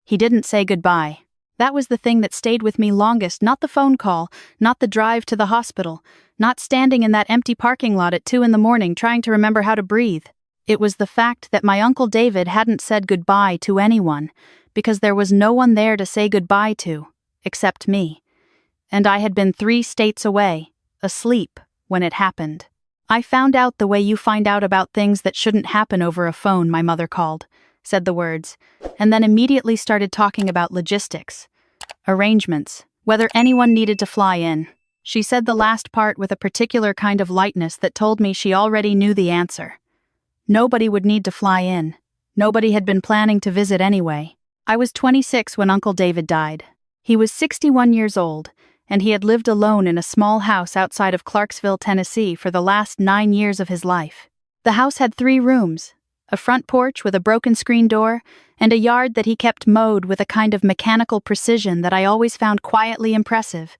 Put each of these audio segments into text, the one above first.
He didn't say goodbye. That was the thing that stayed with me longest, not the phone call, not the drive to the hospital, not standing in that empty parking lot at 2 in the morning trying to remember how to breathe. It was the fact that my Uncle David hadn't said goodbye to anyone, because there was no one there to say goodbye to, except me. And I had been 3 states away, asleep, when it happened. I found out the way you find out about things that shouldn't happen over a phone, my mother called, said the words, and then immediately started talking about logistics, arrangements, whether anyone needed to fly in. She said the last part with a particular kind of lightness that told me she already knew the answer. Nobody would need to fly in. Nobody had been planning to visit anyway. I was 26 when Uncle David died. He was 61 years old, and he had lived alone in a small house outside of Clarksville, Tennessee for the last 9 years of his life. The house had 3 rooms, a front porch with a broken screen door, and a yard that he kept mowed with a kind of mechanical precision that I always found quietly impressive.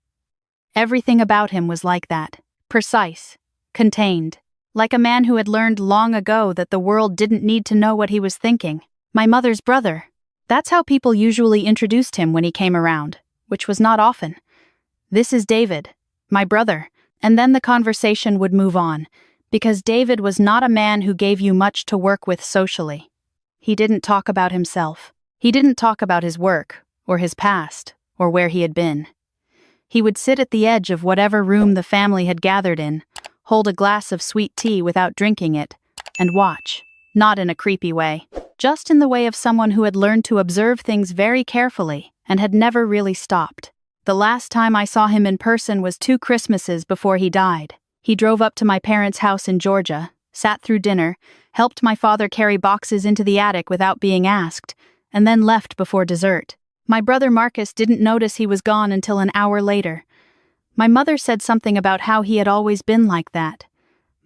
Everything about him was like that, precise, contained, like a man who had learned long ago that the world didn't need to know what he was thinking. My mother's brother. That's how people usually introduced him when he came around, which was not often. "This is David, my brother," and then the conversation would move on, because David was not a man who gave you much to work with socially. He didn't talk about himself. He didn't talk about his work, or his past, or where he had been. He would sit at the edge of whatever room the family had gathered in, hold a glass of sweet tea without drinking it, and watch, not in a creepy way, just in the way of someone who had learned to observe things very carefully and had never really stopped. The last time I saw him in person was 2 Christmases before he died. He drove up to my parents' house in Georgia, sat through dinner, helped my father carry boxes into the attic without being asked, and then left before dessert. My brother Marcus didn't notice he was gone until an hour later. My mother said something about how he had always been like that.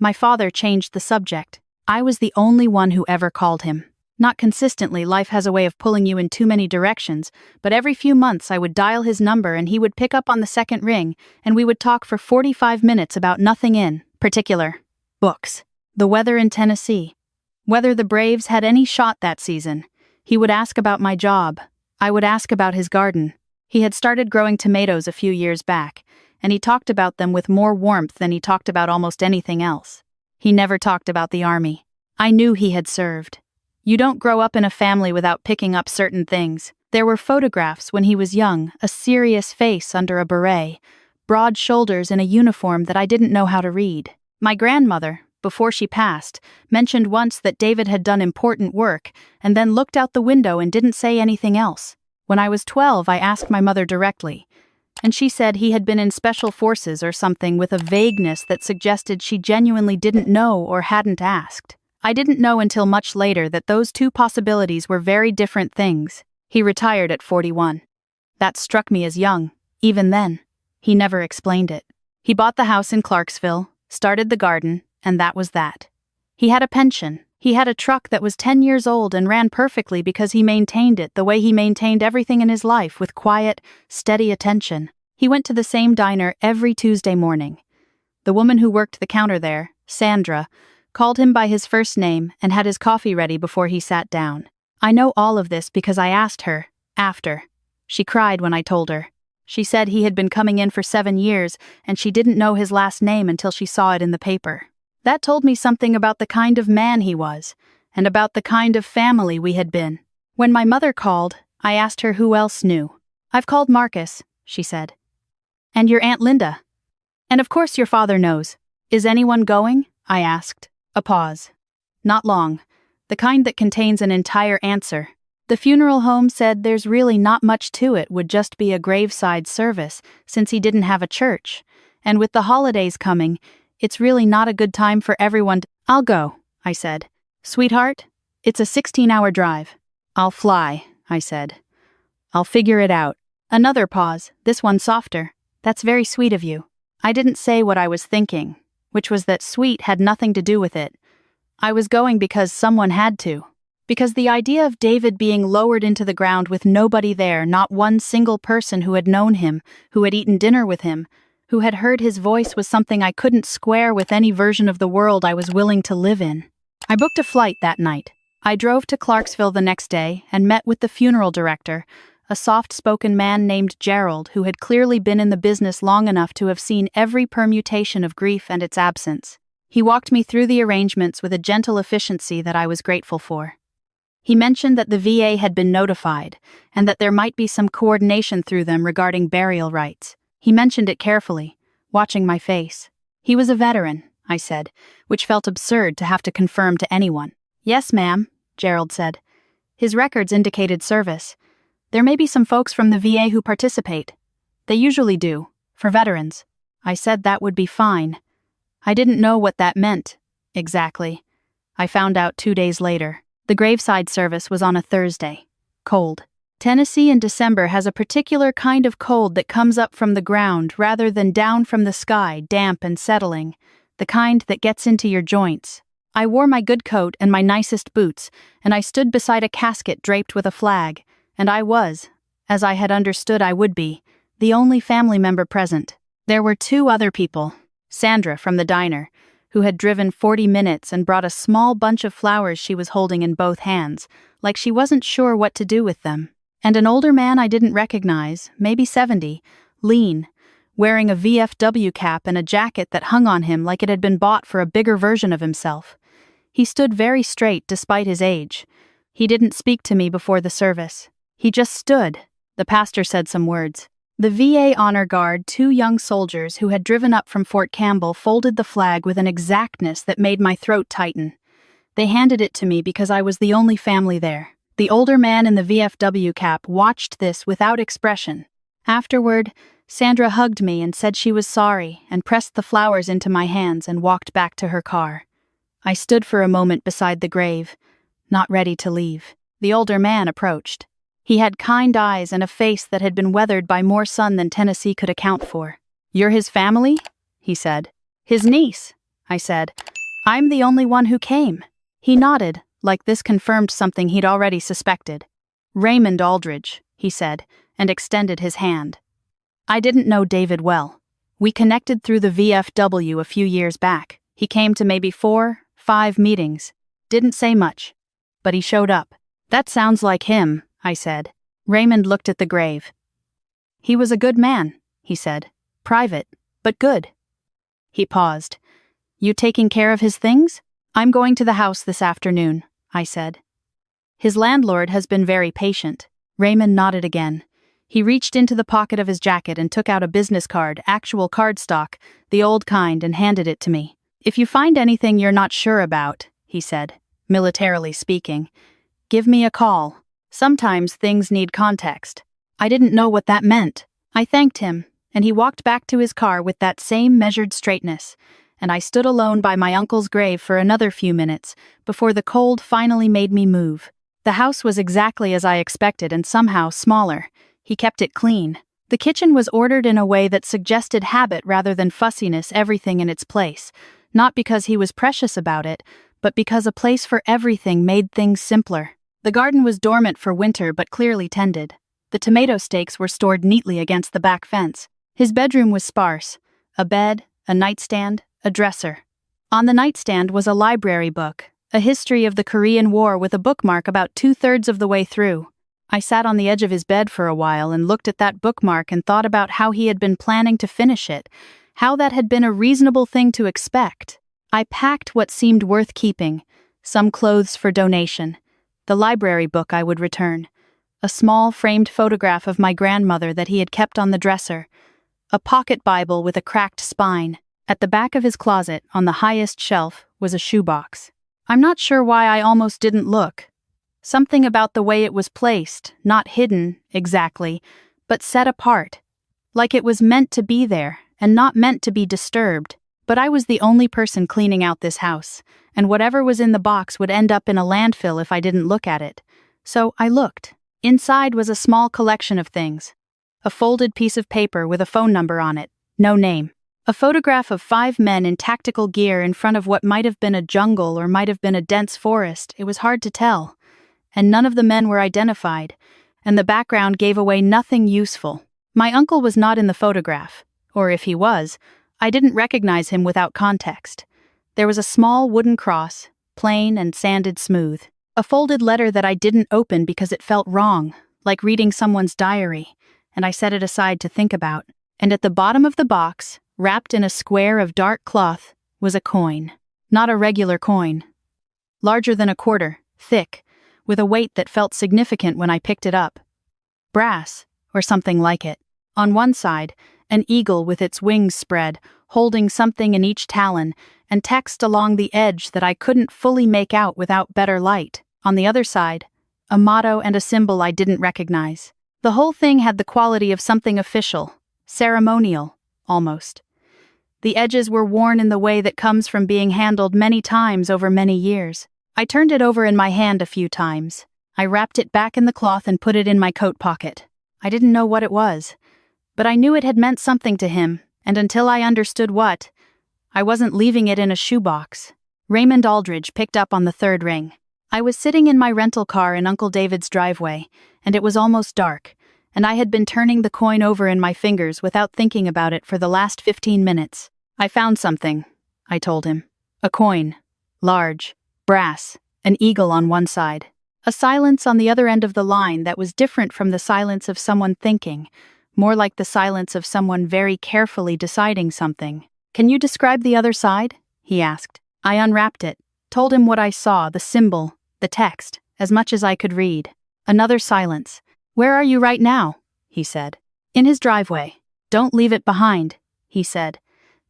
My father changed the subject. I was the only one who ever called him. Not consistently, life has a way of pulling you in too many directions, but every few months I would dial his number and he would pick up on the second ring, and we would talk for 45 minutes about nothing in particular. Books. The weather in Tennessee. Whether the Braves had any shot that season. He would ask about my job. I would ask about his garden. He had started growing tomatoes a few years back, and he talked about them with more warmth than he talked about almost anything else. He never talked about the army. I knew he had served. You don't grow up in a family without picking up certain things. There were photographs when he was young, a serious face under a beret, broad shoulders in a uniform that I didn't know how to read. My grandmother, before she passed, mentioned once that David had done important work and then looked out the window and didn't say anything else. When I was 12, I asked my mother directly, and she said he had been in special forces or something with a vagueness that suggested she genuinely didn't know or hadn't asked. I didn't know until much later that those 2 possibilities were very different things. He retired at 41. That struck me as young, even then. He never explained it. He bought the house in Clarksville, started the garden, and that was that. He had a pension. He had a truck that was 10 years old and ran perfectly because he maintained it the way he maintained everything in his life, with quiet, steady attention. He went to the same diner every Tuesday morning. The woman who worked the counter there, Sandra, called him by his first name and had his coffee ready before he sat down. I know all of this because I asked her, after. She cried when I told her. She said he had been coming in for 7 years and she didn't know his last name until she saw it in the paper. That told me something about the kind of man he was, and about the kind of family we had been. When my mother called, I asked her who else knew. "I've called Marcus," she said. "And your Aunt Linda. And of course your father knows. Is anyone going?" I asked. A pause. Not long. The kind that contains an entire answer. The funeral home said there's really not much to it, would just be a graveside service, since he didn't have a church. And with the holidays coming, it's really not a good time for everyone to— "I'll go," I said. "Sweetheart, it's a 16-hour drive." "I'll fly," I said. "I'll figure it out." Another pause, this one softer. "That's very sweet of you." I didn't say what I was thinking, which was that sweet had nothing to do with it. I was going because someone had to. Because the idea of David being lowered into the ground with nobody there, not one single person who had known him, who had eaten dinner with him, who had heard his voice, was something I couldn't square with any version of the world I was willing to live in. I booked a flight that night. I drove to Clarksville the next day and met with the funeral director, a soft-spoken man named Gerald who had clearly been in the business long enough to have seen every permutation of grief and its absence. He walked me through the arrangements with a gentle efficiency that I was grateful for. He mentioned that the VA had been notified, and that there might be some coordination through them regarding burial rites. He mentioned it carefully, watching my face. He was a veteran, I said, which felt absurd to have to confirm to anyone. Yes, ma'am, Gerald said. His records indicated service. There may be some folks from the VA who participate. They usually do, for veterans. I said that would be fine. I didn't know what that meant, exactly. I found out 2 days later. The graveside service was on a Thursday. Cold. Tennessee in December has a particular kind of cold that comes up from the ground rather than down from the sky, damp and settling, the kind that gets into your joints. I wore my good coat and my nicest boots, and I stood beside a casket draped with a flag, and I was, as I had understood I would be, the only family member present. There were 2 other people, Sandra from the diner, who had driven 40 minutes and brought a small bunch of flowers she was holding in both hands, like she wasn't sure what to do with them, and an older man I didn't recognize, maybe 70, lean, wearing a VFW cap and a jacket that hung on him like it had been bought for a bigger version of himself. He stood very straight despite his age. He didn't speak to me before the service. He just stood. The pastor said some words. The VA honor guard, 2 young soldiers who had driven up from Fort Campbell, folded the flag with an exactness that made my throat tighten. They handed it to me because I was the only family there. The older man in the VFW cap watched this without expression. Afterward, Sandra hugged me and said she was sorry and pressed the flowers into my hands and walked back to her car. I stood for a moment beside the grave, not ready to leave. The older man approached. He had kind eyes and a face that had been weathered by more sun than Tennessee could account for. "You're his family?" he said. "His niece," I said. "I'm the only one who came." He nodded, like this confirmed something he'd already suspected. "Raymond Aldridge," he said, and extended his hand. I didn't know David well. We connected through the VFW a few years back. He came to maybe 4, 5 meetings. Didn't say much. But he showed up. "That sounds like him," I said. Raymond looked at the grave. "He was a good man," he said. "Private, but good." He paused. "You taking care of his things?" "I'm going to the house this afternoon," I said. "His landlord has been very patient." Raymond nodded again. He reached into the pocket of his jacket and took out a business card, actual cardstock, the old kind, and handed it to me. "If you find anything you're not sure about," he said, militarily speaking, "give me a call. Sometimes things need context." I didn't know what that meant. I thanked him, and he walked back to his car with that same measured straightness, and I stood alone by my uncle's grave for another few minutes before the cold finally made me move. The house was exactly as I expected and somehow smaller. He kept it clean. The kitchen was ordered in a way that suggested habit rather than fussiness, everything in its place, not because he was precious about it, but because a place for everything made things simpler. The garden was dormant for winter but clearly tended. The tomato stakes were stored neatly against the back fence. His bedroom was sparse. A bed, a nightstand, a dresser. On the nightstand was a library book, a history of the Korean War with a bookmark about 2/3 of the way through. I sat on the edge of his bed for a while and looked at that bookmark and thought about how he had been planning to finish it, how that had been a reasonable thing to expect. I packed what seemed worth keeping, some clothes for donation, the library book I would return, a small framed photograph of my grandmother that he had kept on the dresser, a pocket Bible with a cracked spine. At the back of his closet, on the highest shelf, was a shoebox. I'm not sure why I almost didn't look. Something about the way it was placed, not hidden, exactly, but set apart. Like it was meant to be there, and not meant to be disturbed. But I was the only person cleaning out this house, and whatever was in the box would end up in a landfill if I didn't look at it. So I looked. Inside was a small collection of things. A folded piece of paper with a phone number on it, no name. A photograph of 5 men in tactical gear in front of what might have been a jungle or might have been a dense forest. It was hard to tell. And none of the men were identified, and the background gave away nothing useful. My uncle was not in the photograph, or if he was, I didn't recognize him without context. There was a small wooden cross, plain and sanded smooth. A folded letter that I didn't open because it felt wrong, like reading someone's diary, and I set it aside to think about. And at the bottom of the box, wrapped in a square of dark cloth, was a coin. Not a regular coin. Larger than a quarter, thick, with a weight that felt significant when I picked it up. Brass, or something like it. On one side, an eagle with its wings spread, holding something in each talon, and text along the edge that I couldn't fully make out without better light. On the other side, a motto and a symbol I didn't recognize. The whole thing had the quality of something official, ceremonial, almost. The edges were worn in the way that comes from being handled many times over many years. I turned it over in my hand a few times. I wrapped it back in the cloth and put it in my coat pocket. I didn't know what it was, but I knew it had meant something to him, and until I understood what, I wasn't leaving it in a shoebox. Raymond Aldridge picked up on the third ring. I was sitting in my rental car in Uncle David's driveway, and it was almost dark, and I had been turning the coin over in my fingers without thinking about it for the last 15 minutes. I found something, I told him. A coin. Large. Brass. An eagle on one side. A silence on the other end of the line that was different from the silence of someone thinking, more like the silence of someone very carefully deciding something. "Can you describe the other side?" he asked. I unwrapped it, told him what I saw, the symbol, the text, as much as I could read. Another silence. "Where are you right now?" he said. "In his driveway." "Don't leave it behind," he said.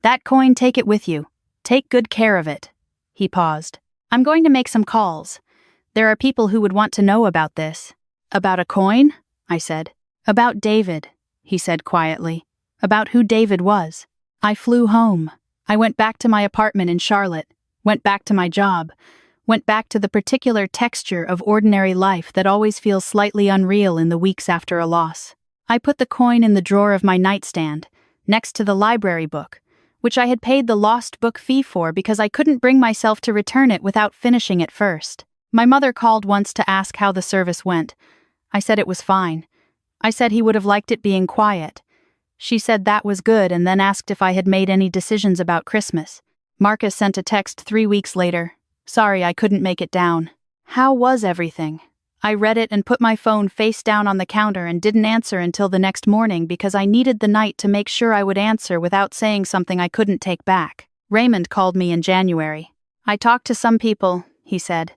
"That coin, take it with you. Take good care of it." He paused. "I'm going to make some calls. There are people who would want to know about this." "About a coin?" I said. "About David," he said quietly. "About who David was." I flew home. I went back to my apartment in Charlotte, went back to my job, went back to the particular texture of ordinary life that always feels slightly unreal in the weeks after a loss. I put the coin in the drawer of my nightstand, next to the library book, which I had paid the lost book fee for because I couldn't bring myself to return it without finishing it first. My mother called once to ask how the service went. I said it was fine. I said he would have liked it being quiet. She said that was good and then asked if I had made any decisions about Christmas. Marcus sent a text 3 weeks later. "Sorry, I couldn't make it down." How was everything? I read it and put my phone face down on the counter and didn't answer until the next morning because I needed the night to make sure I would answer without saying something I couldn't take back. Raymond called me in January. "I talked to some people," he said.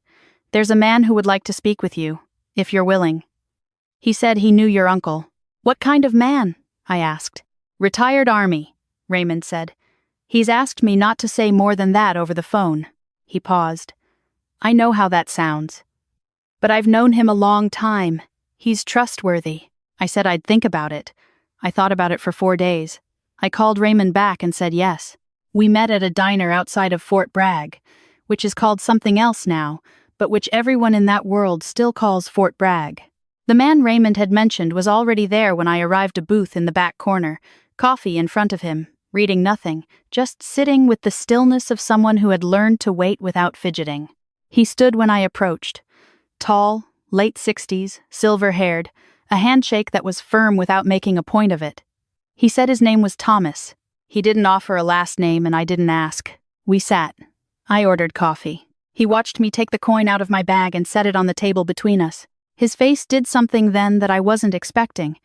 "There's a man who would like to speak with you, if you're willing." He said he knew your uncle. "What kind of man?" I asked. "Retired Army," Raymond said. "He's asked me not to say more than that over the phone." He paused. "I know how that sounds. But I've known him a long time. He's trustworthy." I said I'd think about it. I thought about it for 4 days. I called Raymond back and said yes. We met at a diner outside of Fort Bragg, which is called something else now, but which everyone in that world still calls Fort Bragg. The man Raymond had mentioned was already there when I arrived, a booth in the back corner, coffee in front of him, reading nothing, just sitting with the stillness of someone who had learned to wait without fidgeting. He stood when I approached. Tall, late 60s, silver-haired, a handshake that was firm without making a point of it. He said his name was Thomas. He didn't offer a last name and I didn't ask. We sat. I ordered coffee. He watched me take the coin out of my bag and set it on the table between us. His face did something then that I wasn't expecting.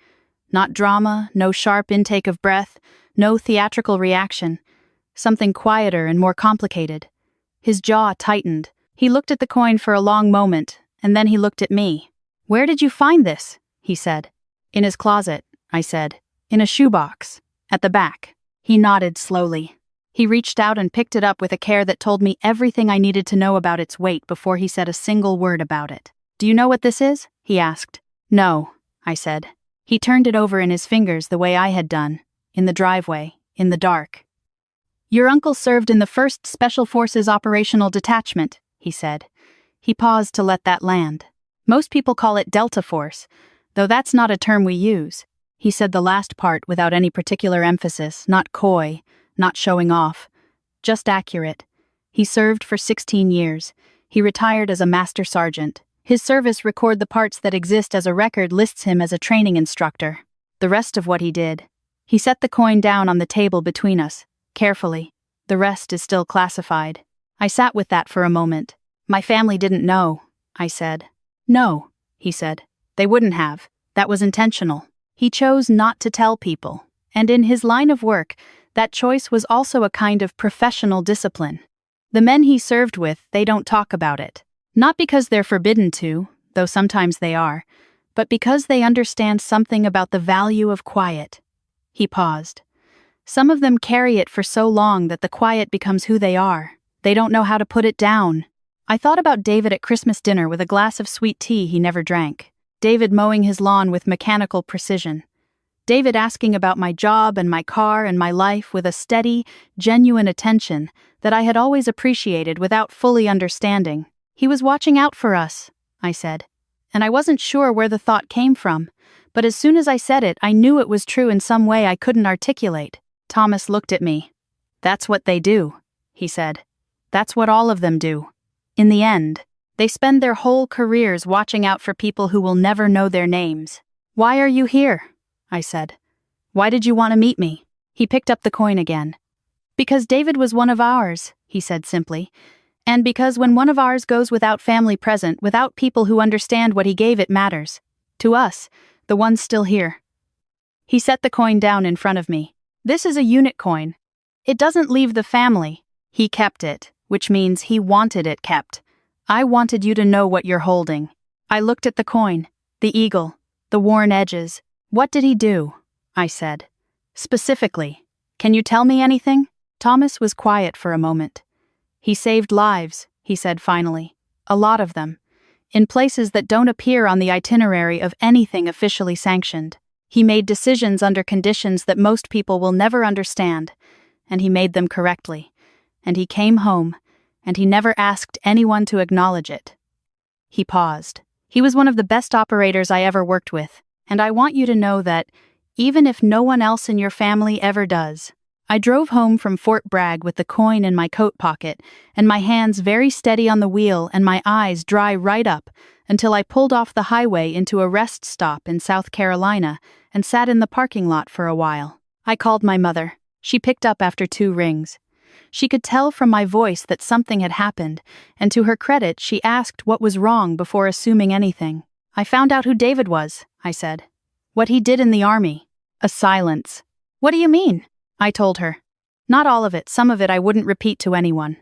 Not drama, no sharp intake of breath, no theatrical reaction. Something quieter and more complicated. His jaw tightened. He looked at the coin for a long moment, and then he looked at me. "Where did you find this?" he said. "In his closet," I said. "In a shoebox. At the back." He nodded slowly. He reached out and picked it up with a care that told me everything I needed to know about its weight before he said a single word about it. "Do you know what this is?" he asked. "No," I said. He turned it over in his fingers the way I had done, in the driveway, in the dark. "Your uncle served in the 1st Special Forces Operational Detachment," he said. He paused to let that land. "Most people call it Delta Force, though that's not a term we use." He said the last part without any particular emphasis, not coy, not showing off, just accurate. He served for 16 years. He retired as a master sergeant. His service record the parts that exist as a record lists him as a training instructor. The rest of what he did. He set the coin down on the table between us, carefully. The rest is still classified. I sat with that for a moment. My family didn't know. I said. No, he said. They wouldn't have. That was intentional. He chose not to tell people. And in his line of work, that choice was also a kind of professional discipline. The men he served with, they don't talk about it. Not because they're forbidden to, though sometimes they are, but because they understand something about the value of quiet. He paused. Some of them carry it for so long that the quiet becomes who they are. They don't know how to put it down. I thought about David at Christmas dinner with a glass of sweet tea he never drank. David mowing his lawn with mechanical precision. David asking about my job and my car and my life with a steady, genuine attention that I had always appreciated without fully understanding. He was watching out for us, I said. And I wasn't sure where the thought came from, but as soon as I said it, I knew it was true in some way I couldn't articulate. Thomas looked at me. That's what they do, he said. That's what all of them do. In the end, they spend their whole careers watching out for people who will never know their names. Why are you here? I said. Why did you want to meet me? He picked up the coin again. Because David was one of ours, he said simply. And because when one of ours goes without family present, without people who understand what he gave, it matters. To us, the ones still here. He set the coin down in front of me. This is a unit coin. It doesn't leave the family. He kept it, which means he wanted it kept. I wanted you to know what you're holding. I looked at the coin, the eagle, the worn edges. What did he do? I said. Specifically, can you tell me anything? Thomas was quiet for a moment. He saved lives, he said finally. A lot of them. In places that don't appear on the itinerary of anything officially sanctioned. He made decisions under conditions that most people will never understand, and he made them correctly. And he came home, and he never asked anyone to acknowledge it. He paused. He was one of the best operators I ever worked with, and I want you to know that, even if no one else in your family ever does. I drove home from Fort Bragg with the coin in my coat pocket, and my hands very steady on the wheel and my eyes dry right up, until I pulled off the highway into a rest stop in South Carolina and sat in the parking lot for a while. I called my mother. She picked up after 2 rings. She could tell from my voice that something had happened, and to her credit, she asked what was wrong before assuming anything. I found out who David was, I said. What he did in the army. A silence. What do you mean? I told her. Not all of it, some of it I wouldn't repeat to anyone.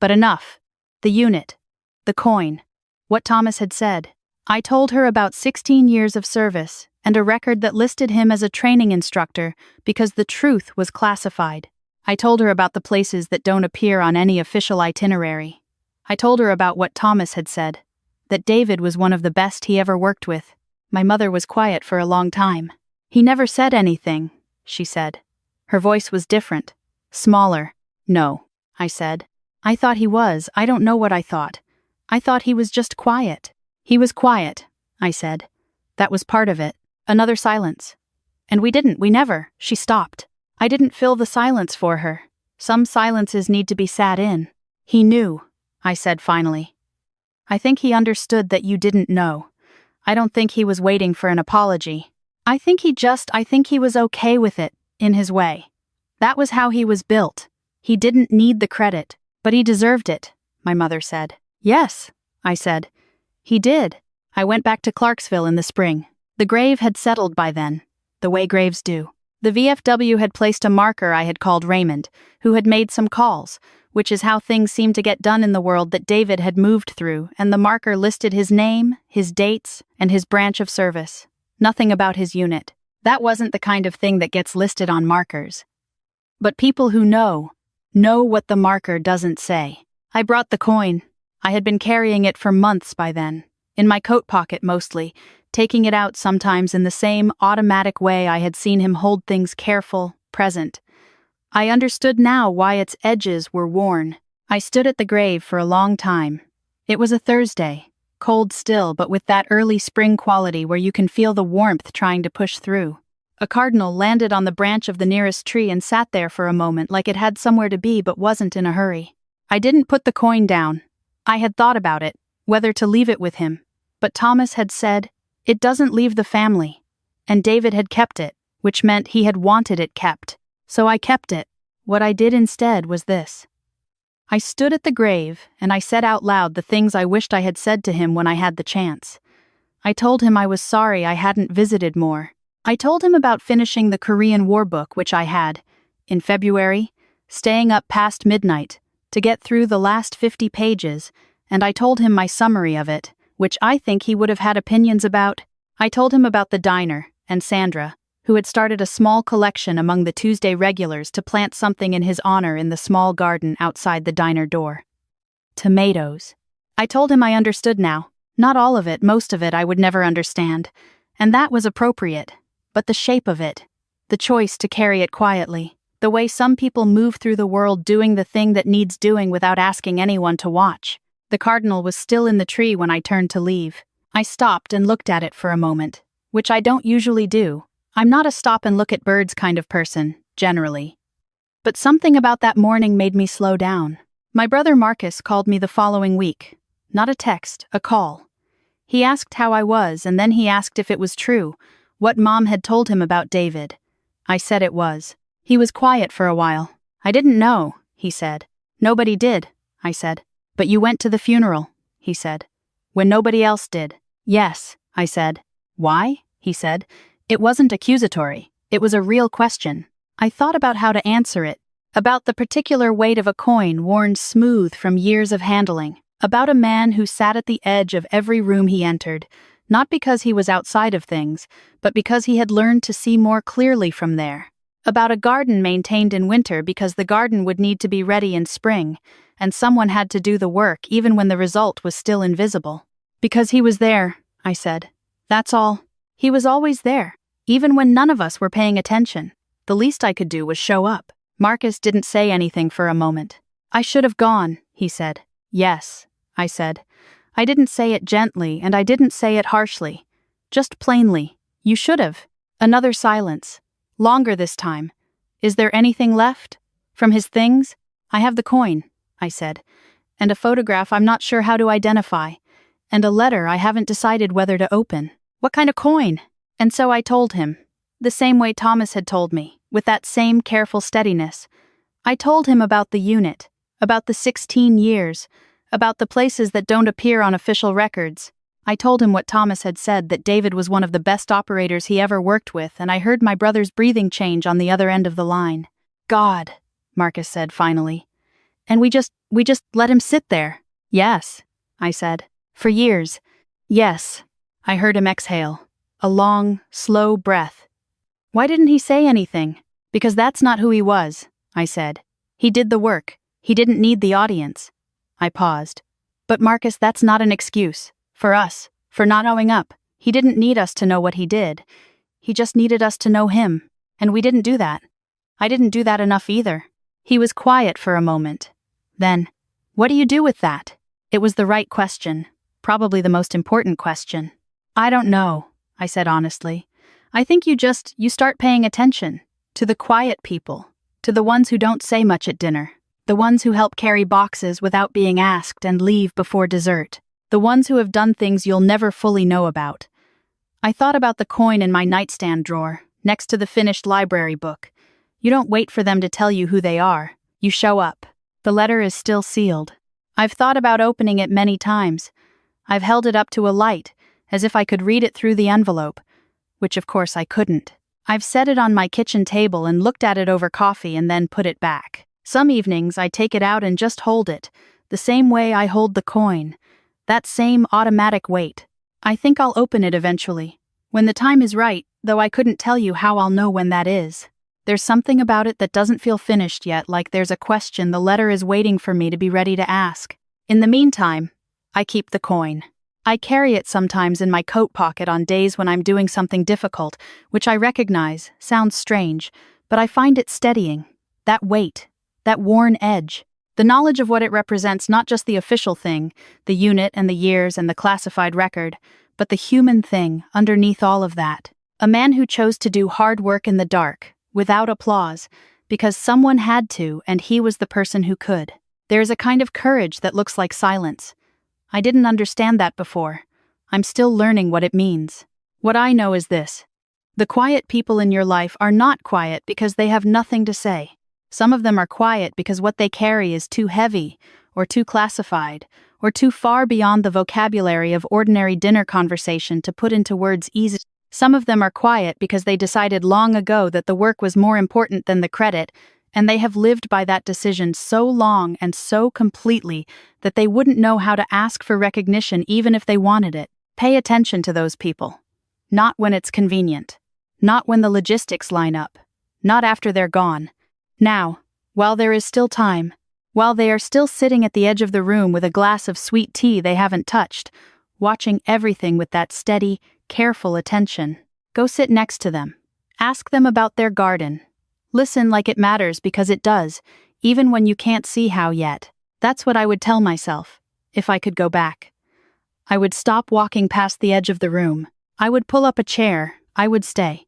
But enough. The unit. The coin. What Thomas had said. I told her about 16 years of service, and a record that listed him as a training instructor because the truth was classified. I told her about the places that don't appear on any official itinerary. I told her about what Thomas had said, that David was one of the best he ever worked with. My mother was quiet for a long time. He never said anything, she said. Her voice was different, smaller. No, I said. I thought he was. I don't know what I thought. I thought he was just quiet. He was quiet, I said. That was part of it. Another silence. And we never. She stopped. I didn't fill the silence for her. Some silences need to be sat in. He knew, I said finally. I think he understood that you didn't know. I don't think he was waiting for an apology. I think he was okay with it. In his way. That was how he was built. He didn't need the credit, but he deserved it, my mother said. Yes, I said. He did. I went back to Clarksville in the spring. The grave had settled by then, the way graves do. The VFW had placed a marker I had called Raymond, who had made some calls, which is how things seem to get done in the world that David had moved through, and the marker listed his name, his dates, and his branch of service. Nothing about his unit. That wasn't the kind of thing that gets listed on markers. But people who know what the marker doesn't say. I brought the coin. I had been carrying it for months by then, in my coat pocket mostly, taking it out sometimes in the same automatic way I had seen him hold things careful, present. I understood now why its edges were worn. I stood at the grave for a long time. It was a Thursday. Cold still, but with that early spring quality where you can feel the warmth trying to push through. A cardinal landed on the branch of the nearest tree and sat there for a moment like it had somewhere to be but wasn't in a hurry. I didn't put the coin down. I had thought about it, whether to leave it with him. But Thomas had said, it doesn't leave the family. And David had kept it, which meant he had wanted it kept. So I kept it. What I did instead was this. I stood at the grave, and I said out loud the things I wished I had said to him when I had the chance. I told him I was sorry I hadn't visited more. I told him about finishing the Korean War book, which I had, in February, staying up past midnight, to get through the last 50 pages, and I told him my summary of it, which I think he would have had opinions about. I told him about the diner, and Sandra, who had started a small collection among the Tuesday regulars to plant something in his honor in the small garden outside the diner door. Tomatoes. I told him I understood now. Not all of it, most of it I would never understand. And that was appropriate. But the shape of it, the choice to carry it quietly, the way some people move through the world doing the thing that needs doing without asking anyone to watch. The cardinal was still in the tree when I turned to leave. I stopped and looked at it for a moment, which I don't usually do. I'm not a stop and look at birds kind of person, generally. But something about that morning made me slow down. My brother Marcus called me the following week. Not a text, a call. He asked how I was, and then he asked if it was true, what Mom had told him about David. I said it was. He was quiet for a while. I didn't know, he said. Nobody did, I said. But you went to the funeral, he said. When nobody else did. Yes, I said. Why? He said. It wasn't accusatory. It was a real question. I thought about how to answer it. About the particular weight of a coin worn smooth from years of handling. About a man who sat at the edge of every room he entered, not because he was outside of things, but because he had learned to see more clearly from there. About a garden maintained in winter because the garden would need to be ready in spring, and someone had to do the work even when the result was still invisible. Because he was there, I said. That's all. He was always there, even when none of us were paying attention. The least I could do was show up. Marcus didn't say anything for a moment. I should have gone, he said. Yes, I said. I didn't say it gently, and I didn't say it harshly. Just plainly. You should have. Another silence. Longer this time. Is there anything left? From his things? I have the coin, I said. And a photograph I'm not sure how to identify. And a letter I haven't decided whether to open. What kind of coin? And so I told him. The same way Thomas had told me, with that same careful steadiness. I told him about the unit, about the 16 years, about the places that don't appear on official records. I told him what Thomas had said, that David was one of the best operators he ever worked with, and I heard my brother's breathing change on the other end of the line. God, Marcus said finally. And we just let him sit there. Yes, I said. For years. Yes. I heard him exhale. A long, slow breath. Why didn't he say anything? Because that's not who he was, I said. He did the work. He didn't need the audience. I paused. But Marcus, that's not an excuse. For us. For not owing up. He didn't need us to know what he did. He just needed us to know him. And we didn't do that. I didn't do that enough either. He was quiet for a moment. Then, what do you do with that? It was the right question. Probably the most important question. I don't know, I said honestly. I think you start paying attention. To the quiet people. To the ones who don't say much at dinner. The ones who help carry boxes without being asked and leave before dessert. The ones who have done things you'll never fully know about. I thought about the coin in my nightstand drawer, next to the finished library book. You don't wait for them to tell you who they are. You show up. The letter is still sealed. I've thought about opening it many times. I've held it up to a light, as if I could read it through the envelope, which of course I couldn't. I've set it on my kitchen table and looked at it over coffee and then put it back. Some evenings I take it out and just hold it, the same way I hold the coin. That same automatic weight. I think I'll open it eventually. When the time is right, though I couldn't tell you how I'll know when that is. There's something about it that doesn't feel finished yet, like there's a question the letter is waiting for me to be ready to ask. In the meantime, I keep the coin. I carry it sometimes in my coat pocket on days when I'm doing something difficult, which I recognize, sounds strange, but I find it steadying. That weight, that worn edge. The knowledge of what it represents, not just the official thing, the unit and the years and the classified record, but the human thing underneath all of that. A man who chose to do hard work in the dark, without applause, because someone had to and he was the person who could. There is a kind of courage that looks like silence. I didn't understand that before. I'm still learning what it means. What I know is this. The quiet people in your life are not quiet because they have nothing to say. Some of them are quiet because what they carry is too heavy, or too classified, or too far beyond the vocabulary of ordinary dinner conversation to put into words easy. Some of them are quiet because they decided long ago that the work was more important than the credit, and they have lived by that decision so long and so completely that they wouldn't know how to ask for recognition even if they wanted it. Pay attention to those people. Not when it's convenient. Not when the logistics line up. Not after they're gone. Now, while there is still time, while they are still sitting at the edge of the room with a glass of sweet tea they haven't touched, watching everything with that steady, careful attention, go sit next to them. Ask them about their garden. Listen like it matters because it does, even when you can't see how yet. That's what I would tell myself, if I could go back. I would stop walking past the edge of the room. I would pull up a chair. I would stay.